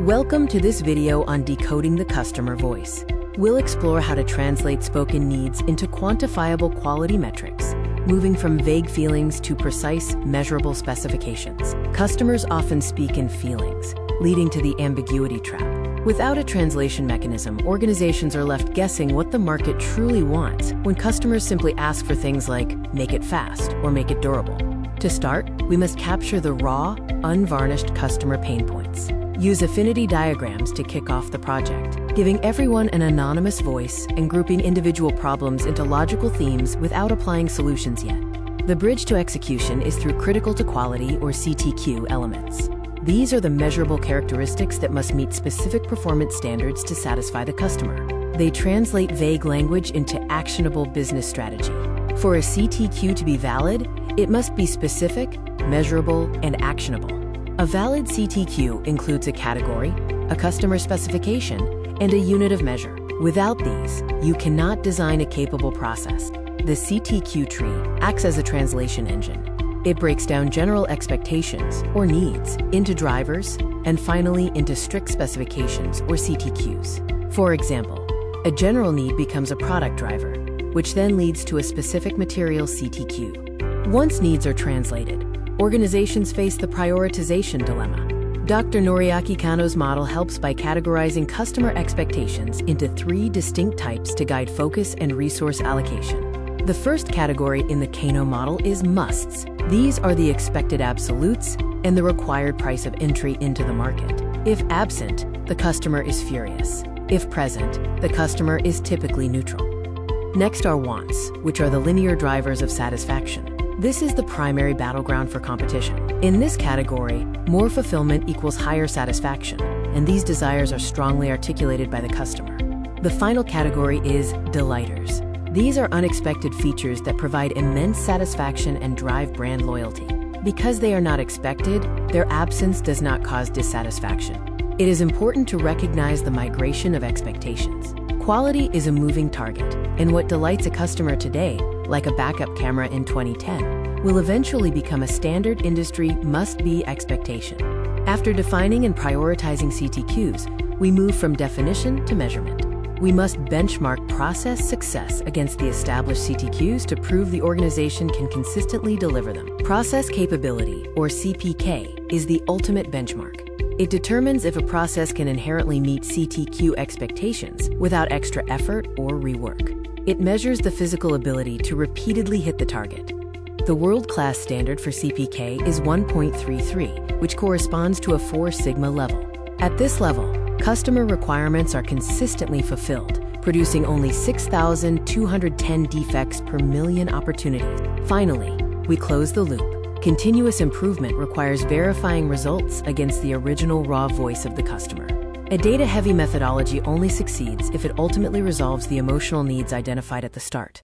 Welcome to this video on decoding the customer voice. We'll explore how to translate spoken needs into quantifiable quality metrics, moving from vague feelings to precise, measurable specifications. Customers often speak in feelings, leading to the ambiguity trap. Without a translation mechanism, organizations are left guessing what the market truly wants when customers simply ask for things like, make it fast or make it durable. To start, we must capture the raw, unvarnished customer pain points. Use affinity diagrams to kick off the project, giving everyone an anonymous voice and grouping individual problems into logical themes without applying solutions yet. The bridge to execution is through critical to quality or CTQ elements. These are the measurable characteristics that must meet specific performance standards to satisfy the customer. They translate vague language into actionable business strategy. For a CTQ to be valid, it must be specific, measurable, and actionable. A valid CTQ includes a category, a customer specification, and a unit of measure. Without these, you cannot design a capable process. The CTQ tree acts as a translation engine. It breaks down general expectations, or needs, into drivers, and finally into strict specifications, or CTQs. For example, a general need becomes a product driver, which then leads to a specific material CTQ. Once needs are translated, organizations face the prioritization dilemma. Dr. Noriaki Kano's model helps by categorizing customer expectations into 3 distinct types to guide focus and resource allocation. The first category in the Kano model is musts. These are the expected absolutes and the required price of entry into the market. If absent, the customer is furious. If present, the customer is typically neutral. Next are wants, which are the linear drivers of satisfaction. This is the primary battleground for competition. In this category, more fulfillment equals higher satisfaction, and these desires are strongly articulated by the customer. The final category is delighters. These are unexpected features that provide immense satisfaction and drive brand loyalty. Because they are not expected, their absence does not cause dissatisfaction. It is important to recognize the migration of expectations. Quality is a moving target, and what delights a customer today, like a backup camera in 2010, will eventually become a standard industry must-be expectation. After defining and prioritizing CTQs, we move from definition to measurement. We must benchmark process success against the established CTQs to prove the organization can consistently deliver them. Process capability, or CPK, is the ultimate benchmark. It determines if a process can inherently meet CTQ expectations without extra effort or rework. It measures the physical ability to repeatedly hit the target. The world-class standard for CPK is 1.33, which corresponds to a 4 sigma level. At this level, customer requirements are consistently fulfilled, producing only 6,210 defects per million opportunities. Finally, we close the loop. Continuous improvement requires verifying results against the original raw voice of the customer. A data-heavy methodology only succeeds if it ultimately resolves the emotional needs identified at the start.